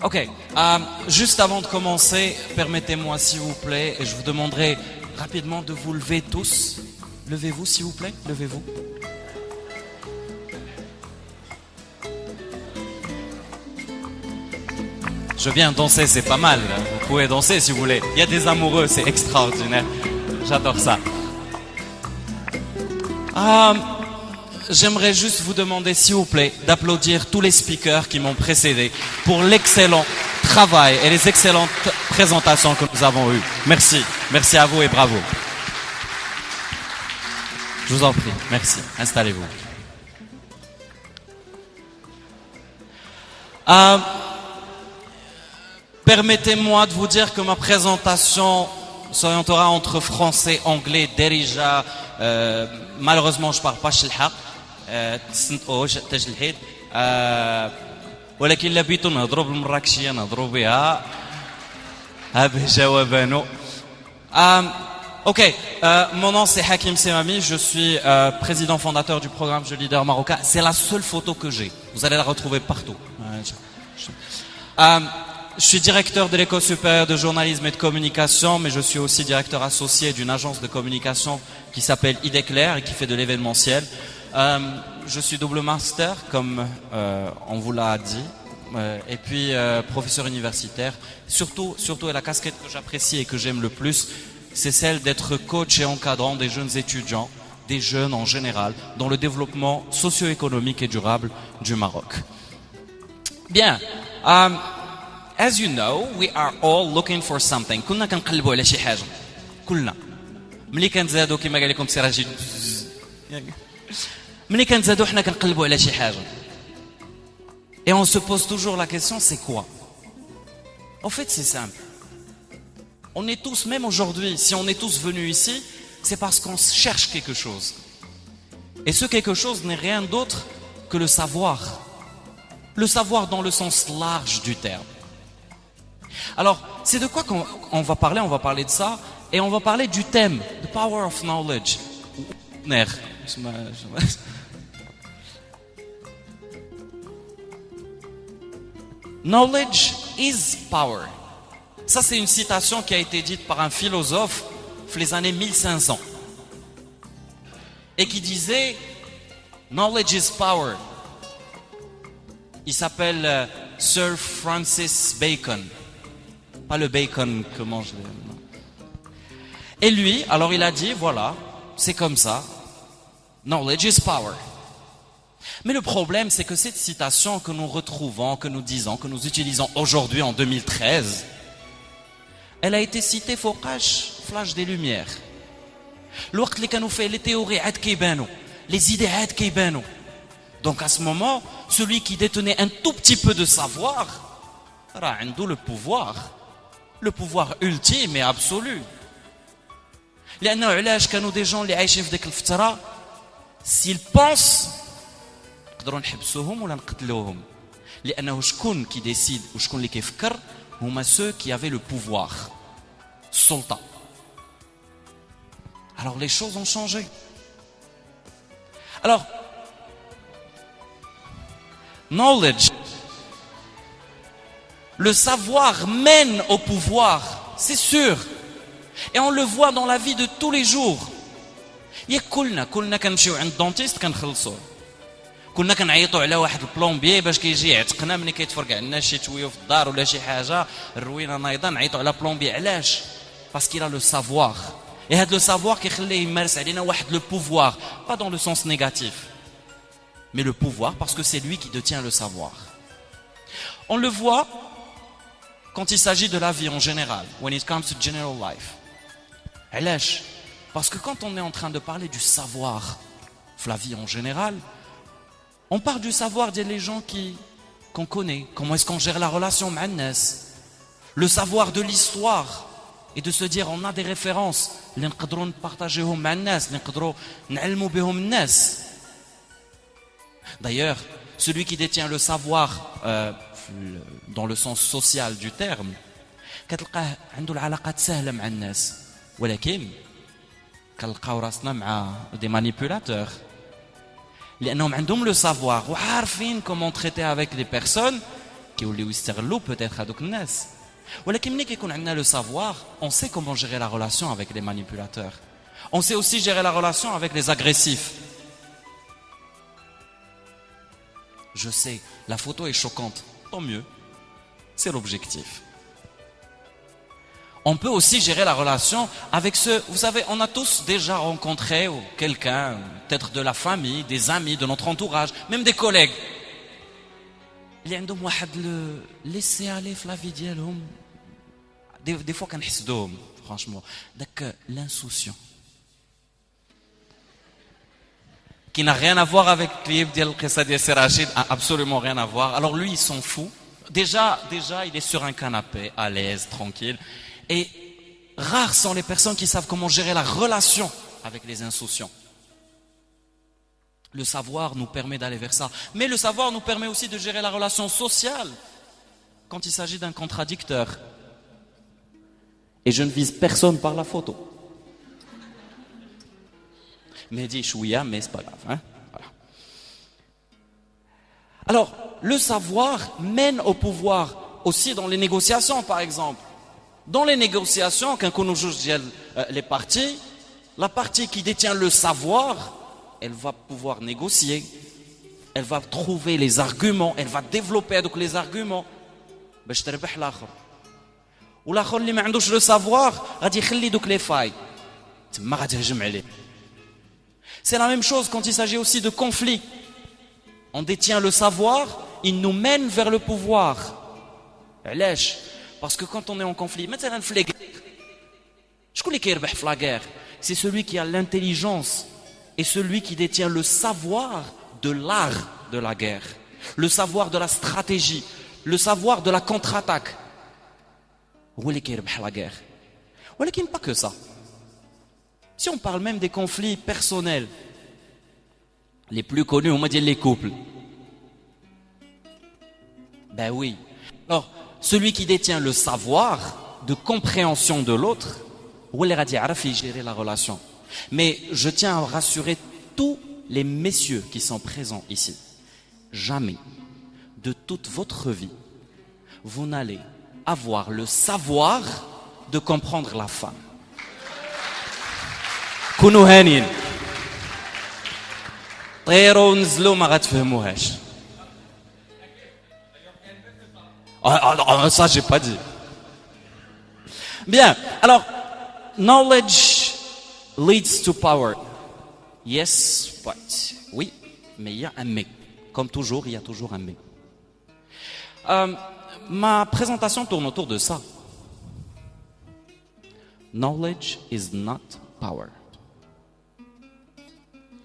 Ok, juste avant de commencer, permettez-moi s'il vous plaît, et je vous demanderai rapidement de vous lever tous. Levez-vous s'il vous plaît, levez-vous. Je viens danser, c'est pas mal, vous pouvez danser si vous voulez. Il y a des amoureux, c'est extraordinaire, j'adore ça. J'aimerais juste vous demander s'il vous plaît d'applaudir tous les speakers qui m'ont précédé pour l'excellent travail et les excellentes présentations que nous avons eues. Merci, merci à vous et bravo. Je vous en prie, merci. Installez-vous. Permettez-moi de vous dire que ma présentation s'orientera entre français, anglais, derija. Malheureusement, je parle pas shilha. تجلحيد ولكن لبيتو نهضروا بالمراكشيه نهضروا بها هذا جوابانو. Ok, mon nom c'est Hakim Semami, je suis président fondateur du programme Je Leader Marocain. C'est la seule photo que j'ai, vous allez la retrouver partout. Je suis directeur de l'école supérieure de journalisme et de communication, mais je suis aussi directeur associé d'une agence de communication qui s'appelle Idéclair et qui fait de l'événementiel. Je suis double master, comme on vous l'a dit, et puis professeur universitaire. Surtout, et la casquette que j'apprécie et que j'aime le plus, c'est celle d'être coach et encadrant des jeunes étudiants, des jeunes en général, dans le développement socio-économique et durable du Maroc. Bien. As you know, we are all looking for something. كنا كنقلبوا على شي حاجة. كلنا. ملي كنزادوا كما قال لكم سراجي. ملي كنزادوا حنا كنقلبوا على شي حاجة. Et on se pose toujours la question, c'est quoi? En fait, c'est simple. On est tous, même aujourd'hui, si on est tous venus ici, c'est parce qu'on cherche quelque chose. Et ce quelque chose n'est rien d'autre que le savoir. Le savoir dans le sens large du terme. Alors, c'est de quoi qu'on va parler? On va parler de ça. Et on va parler du thème, the power of knowledge. Knowledge is power. Ça, c'est une citation qui a été dite par un philosophe dans les années 1500. Et qui disait, knowledge is power. Il s'appelle Sir Francis Bacon. Pas le bacon que mange les... Et lui, alors il a dit, voilà, c'est comme ça. Knowledge is power. Mais le problème, c'est que cette citation que nous retrouvons, que nous disons, que nous utilisons aujourd'hui en 2013, elle a été citée flash des Lumières. الوقت اللي كانوا فيه les théories عاد كيبانوا, les idées عاد كيبانوا. Donc à ce moment, celui qui détenait un tout petit peu de savoir, راه عنده le pouvoir ultime et absolu. لأنه علاش كانوا des gens اللي عايشين في ديك الفترة, s'ils pensent نقدروا نحبسوهم ولا نقتلوهم. لأنه شكون qui décide وشكون اللي كيفكر هما ceux qui avaient le pouvoir, السلطة. Alors les choses ont changé. Alors, knowledge, le savoir mène au pouvoir, c'est sûr. Et on le voit dans la vie de tous les jours. كلنا كنمشيو عند الدونتيست كنخلصوه. كنا كنعيطوا على واحد البلومبيي باش كيجي يعتقنا ملي كيتفرق عندنا شي تويو في الدار ولا شي حاجه الروينه نايضه نعيطوا على بلومبي. علاش؟ parce qu'il a le savoir. Et هذا le savoir كيخليه يمارس علينا واحد le pouvoir, pas dans le sens négatif, mais le pouvoir parce que c'est lui qui détient le savoir. On le voit quand il s'agit de la vie en général, when it comes to general life. علاش؟ parce que quand on est en train de parler du savoir, la vie en général, on parle du savoir des gens qu'on connaît. Comment est-ce qu'on gère la relation مع الناس, le savoir de l'histoire, et de se dire on a des références اللي نقدروا نبارطاجيوهم مع الناس, اللي نقدروا نعلموا بهم الناس. D'ailleurs, celui qui détient le savoir dans le sens social du terme, كتلقاه عنده العلاقات سهله مع الناس, ولكن كنلقاو راسنا مع des manipulateurs. لأنهم عندهم le savoir وعارفين comment traiter avec les personnes, كيوليو يستغلوا peut-être هذوك الناس. ولكن ملي كيكون عندنا le savoir, on sait comment gérer la relation avec les manipulateurs. On sait aussi gérer la relation avec les agressifs. Je sais, la photo est choquante, tant mieux. C'est l'objectif. On peut aussi gérer la relation avec ceux, vous savez, on a tous déjà rencontré quelqu'un, peut-être de la famille, des amis, de notre entourage, même des collègues. Il y a عندهم واحد le laisser aller في la vie ديالهم. Des fois كنحس دوم, franchement, داك l'insouciant. Qui n'a rien à voir avec le clip ديال القصة ديال سي رشيد, absolument rien à voir. Alors lui, il s'en fout. Déjà, il est sur un canapé, à l'aise, tranquille. Et rares sont les personnes qui savent comment gérer la relation avec les insouciants. Le savoir nous permet d'aller vers ça. Mais le savoir nous permet aussi de gérer la relation sociale quand il s'agit d'un contradicteur. Et je ne vise personne par la photo. Mehdi chouïa, mais c'est pas grave. Hein? Voilà. Alors, le savoir mène au pouvoir aussi dans les négociations, par exemple. Dans les négociations, quand on juge les parties, la partie qui détient le savoir, elle va pouvoir négocier, elle va trouver les arguments, elle va développer donc les arguments. باش تربح الآخر. والآخر اللي ما عندوش le savoir, غادي يخلي دوك les failles. تما غادي يهجم عليه. C'est la même chose quand il s'agit aussi de conflits. On détient le savoir, il nous mène vers le pouvoir. علاش؟ Parce que quand on est en conflit, مثلا في la guerre, شكون اللي كيربح في la guerre? C'est celui qui a l'intelligence et celui qui détient le savoir de l'art de la guerre, le savoir de la stratégie, le savoir de la contre-attaque. هو اللي كيربح la guerre. ولكن pas que ça. Si on parle même des conflits personnels, les plus connus, on va dire les couples. Ben oui. Alors, celui qui détient le savoir de compréhension de l'autre, il va gérer la relation. Mais je tiens à rassurer tous les messieurs qui sont présents ici. Jamais de toute votre vie, vous n'allez avoir le savoir de comprendre la femme. كونوا هانين طيروا ونزلوا ما غتفهموهاش. Ça j'ai pas dit. Bien, alors knowledge leads to power. Yes, but oui, mais il y a un mais. Comme toujours, il y a toujours un mais. Ma présentation tourne autour de ça. Knowledge is not power.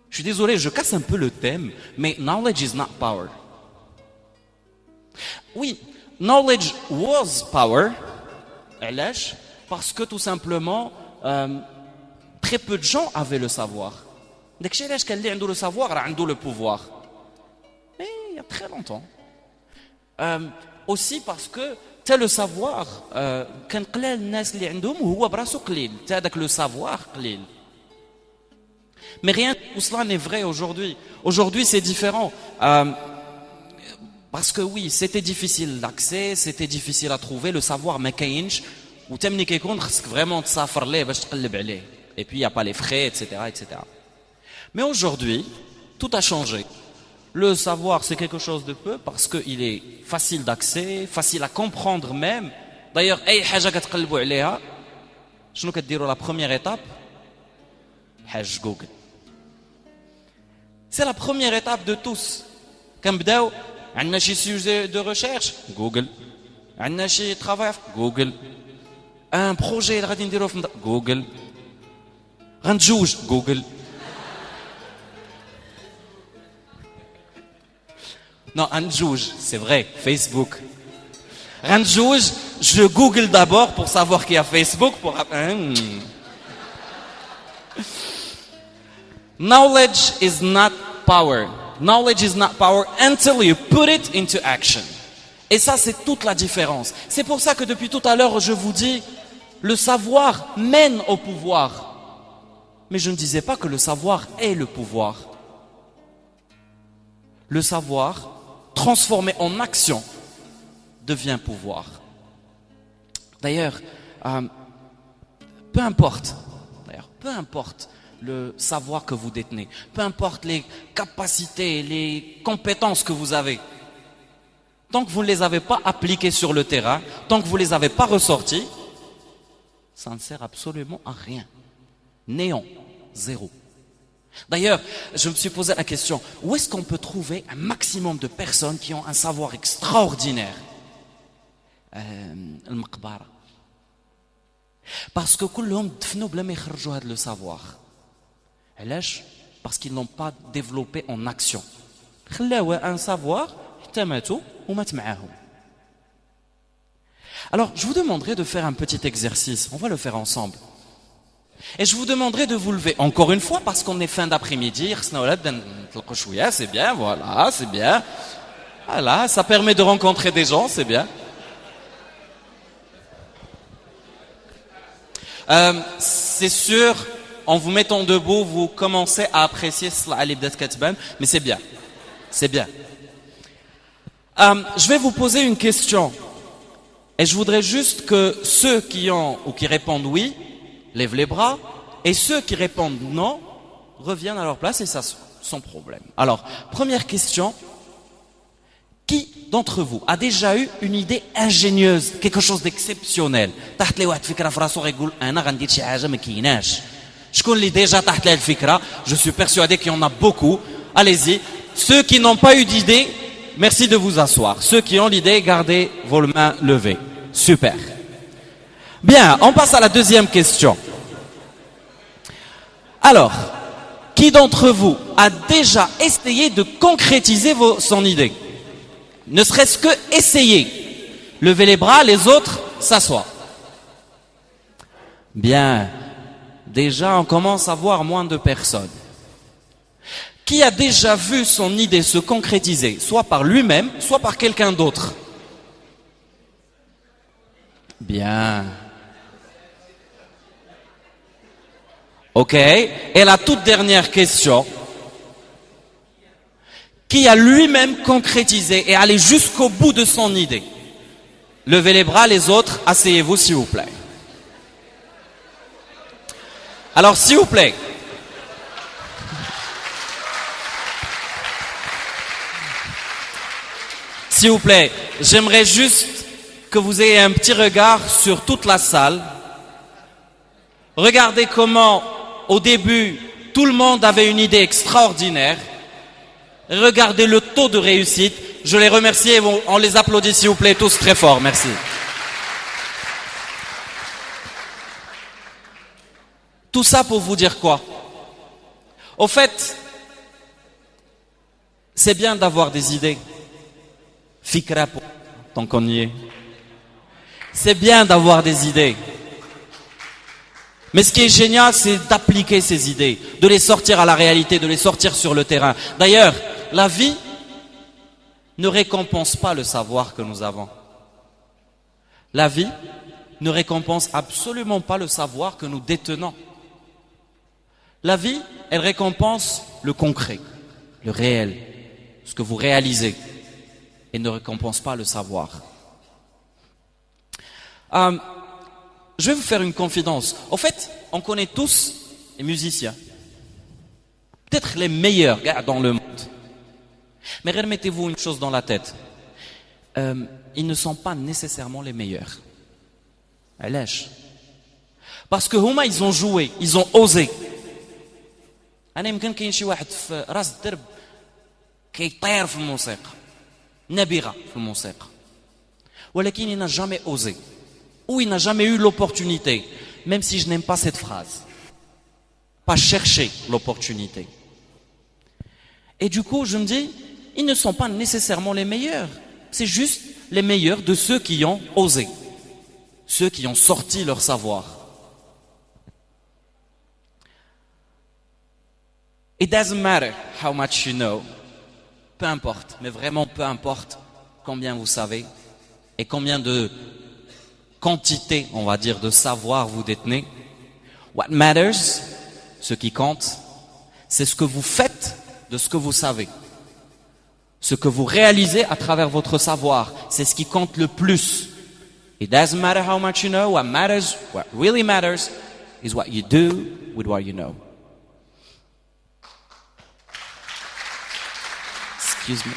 Je suis désolé, je casse un peu le thème, mais knowledge is not power. Oui, knowledge was power. Parce que tout simplement, très peu de gens avaient le savoir. Donc, chez les gens qui ont le savoir, ils ont le pouvoir. Mais il y a très longtemps. Aussi parce que c'est le savoir. Quand les gens qui ont le savoir, mais rien de tout cela n'est vrai aujourd'hui. Aujourd'hui, c'est différent. Parce que oui, c'était difficile d'accès, c'était difficile à trouver, le savoir, mais كاينش وتمني كيكون خصك vraiment تسافر ليه باش تقلب عليه. Et puis il n'y a pas les frais, etc., etc. Mais aujourd'hui, tout a changé. Le savoir, c'est quelque chose de peu parce qu'il est facile d'accès, facile à comprendre même. D'ailleurs, أي حاجة كتقلبوا عليها, شنو كديروا la première étape? حاج Google. C'est la première étape de tous. كنبداو عندنا شي sujet de recherche, Google. عندنا شي travail, Google. Un projet غادي نديروه في Google. غنتزوج, Google. Non, غنتزوج, c'est vrai, Facebook. غنتزوج, je Google d'abord pour savoir qu'il y a Facebook pour Knowledge is not power. Knowledge is not power until you put it into action. Et ça, c'est toute la différence. C'est pour ça que depuis tout à l'heure, je vous dis, le savoir mène au pouvoir. Mais je ne disais pas que le savoir est le pouvoir. Le savoir, transformé en action, devient pouvoir. D'ailleurs, peu importe le savoir que vous détenez, peu importe les capacités, les compétences que vous avez, tant que vous ne les avez pas appliquées sur le terrain, tant que vous ne les avez pas ressorties, ça ne sert absolument à rien. Néant, zéro. D'ailleurs, je me suis posé la question, où est-ce qu'on peut trouver un maximum de personnes qui ont un savoir extraordinaire? المقبرة. Parce que كلهم دفنوا بلا ما يخرجوا هذا le savoir. علاش؟ Parce qu'ils n'ont pas développé en action. خلاو un savoir حتى ماتوا ومات معاهم. Alors, je vous demanderai de faire un petit exercice. On va le faire ensemble. Et je vous demanderai de vous lever encore une fois parce qu'on est fin d'après-midi. C'est bien, voilà, c'est bien. Voilà, ça permet de rencontrer des gens, c'est bien. C'est sûr, en vous mettant debout, vous commencez à apprécier Salah Libdat Katban, mais c'est bien. C'est bien. Je vais vous poser une question. Et je voudrais juste que ceux qui ont ou qui répondent oui, lèvent les bras, et ceux qui répondent non, reviennent à leur place et ça sans problème. Alors, première question. Qui d'entre vous a déjà eu une idée ingénieuse, quelque chose d'exceptionnel? Je suis persuadé qu'il y en a beaucoup. Allez-y. Ceux qui n'ont pas eu d'idée, merci de vous asseoir. Ceux qui ont l'idée, gardez vos mains levées. Super. Bien, on passe à la deuxième question. Alors, qui d'entre vous a déjà essayé de concrétiser son idée? Ne serait-ce que essayer. Levez les bras, les autres s'assoient. Bien. Déjà, on commence à voir moins de personnes. Qui a déjà vu son idée se concrétiser, soit par lui-même, soit par quelqu'un d'autre? Bien. Ok. Et la toute dernière question. Qui a lui-même concrétisé et allé jusqu'au bout de son idée? Levez les bras, les autres, asseyez-vous s'il vous plaît. Alors s'il vous plaît. S'il vous plaît, j'aimerais juste que vous ayez un petit regard sur toute la salle. Regardez comment, au début, tout le monde avait une idée extraordinaire. Regardez le taux de réussite. Je les remercie et on les applaudit s'il vous plaît tous très fort. Merci. Tout ça pour vous dire quoi? Au fait, c'est bien d'avoir des idées. Fikra, tant qu'on y est. C'est bien d'avoir des idées. Mais ce qui est génial, c'est d'appliquer ces idées, de les sortir à la réalité, de les sortir sur le terrain. D'ailleurs, la vie ne récompense pas le savoir que nous avons. La vie ne récompense absolument pas le savoir que nous détenons. La vie, elle récompense le concret, le réel, ce que vous réalisez, et ne récompense pas le savoir. Je vais vous faire une confidence. Au fait, on connaît tous les musiciens. Peut-être les meilleurs gars dans le monde. Mais remettez-vous une chose dans la tête. Ils ne sont pas nécessairement les meilleurs. Parce que huma, ils ont joué, ils ont osé. أنا يمكن كاين شي واحد في راس الدرب كيطير في الموسيقى نابغة في الموسيقى ولكن il n'a jamais osé ou il n'a jamais eu l'opportunité, même si je n'aime pas cette phrase, pas chercher l'opportunité. Et du coup je me dis, ils ne sont pas nécessairement les meilleurs, c'est juste les meilleurs de ceux qui ont osé, ceux qui ont sorti leur savoir. It doesn't matter how much you know. Peu importe, mais vraiment peu importe combien vous savez et combien de quantité, on va dire, de savoir vous détenez. What matters, ce qui compte, c'est ce que vous faites de ce que vous savez. Ce que vous réalisez à travers votre savoir, c'est ce qui compte le plus. It doesn't matter how much you know. What really matters is what you do with what you know. Excuse me.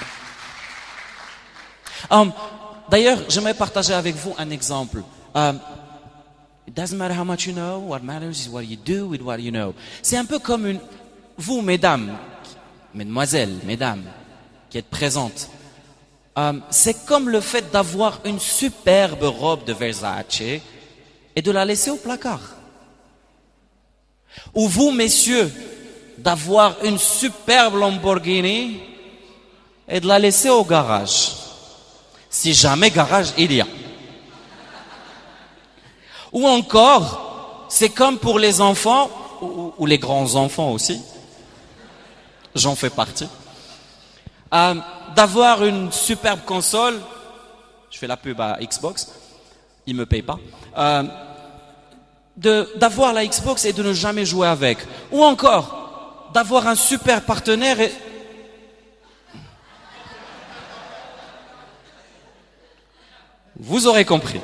D'ailleurs, j'aimerais partager avec vous un exemple. It doesn't matter how much you know. What matters is what you do with what you know. C'est un peu comme vous, mesdames, mesdemoiselles, mesdames, qui êtes présentes. C'est comme le fait d'avoir une superbe robe de Versace et de la laisser au placard. Ou vous, messieurs, d'avoir une superbe Lamborghini et de la laisser au garage. Si jamais garage il y a. Ou encore, c'est comme pour les enfants, ou les grands-enfants aussi, j'en fais partie, d'avoir une superbe console, je fais la pub à Xbox, ils me payent pas, d'avoir la Xbox et de ne jamais jouer avec. Ou encore, d'avoir un super partenaire et... Vous aurez compris.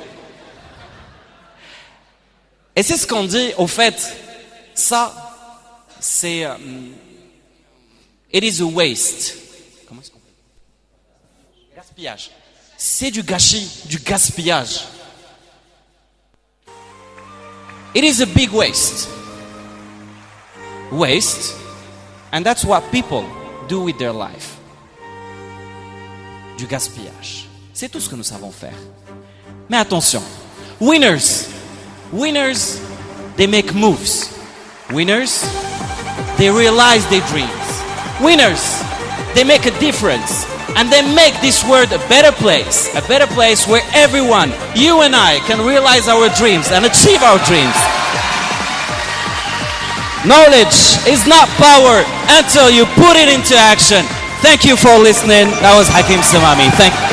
Et c'est ce qu'on dit, au fait, ça, c'est... it is a waste. Comment est-ce qu'on fait? Gaspillage. C'est du gâchis, du gaspillage. It is a big waste. Waste. And that's what people do with their life. Du gaspillage. C'est tout ce que nous savons faire. Mais attention. Winners, they make moves. Winners, they realize their dreams. Winners, they make a difference. And they make this world a better place where everyone, you and I, can realize our dreams and achieve our dreams. Knowledge is not power until you put it into action. Thank you for listening. That was Hakim Samami. Thank you.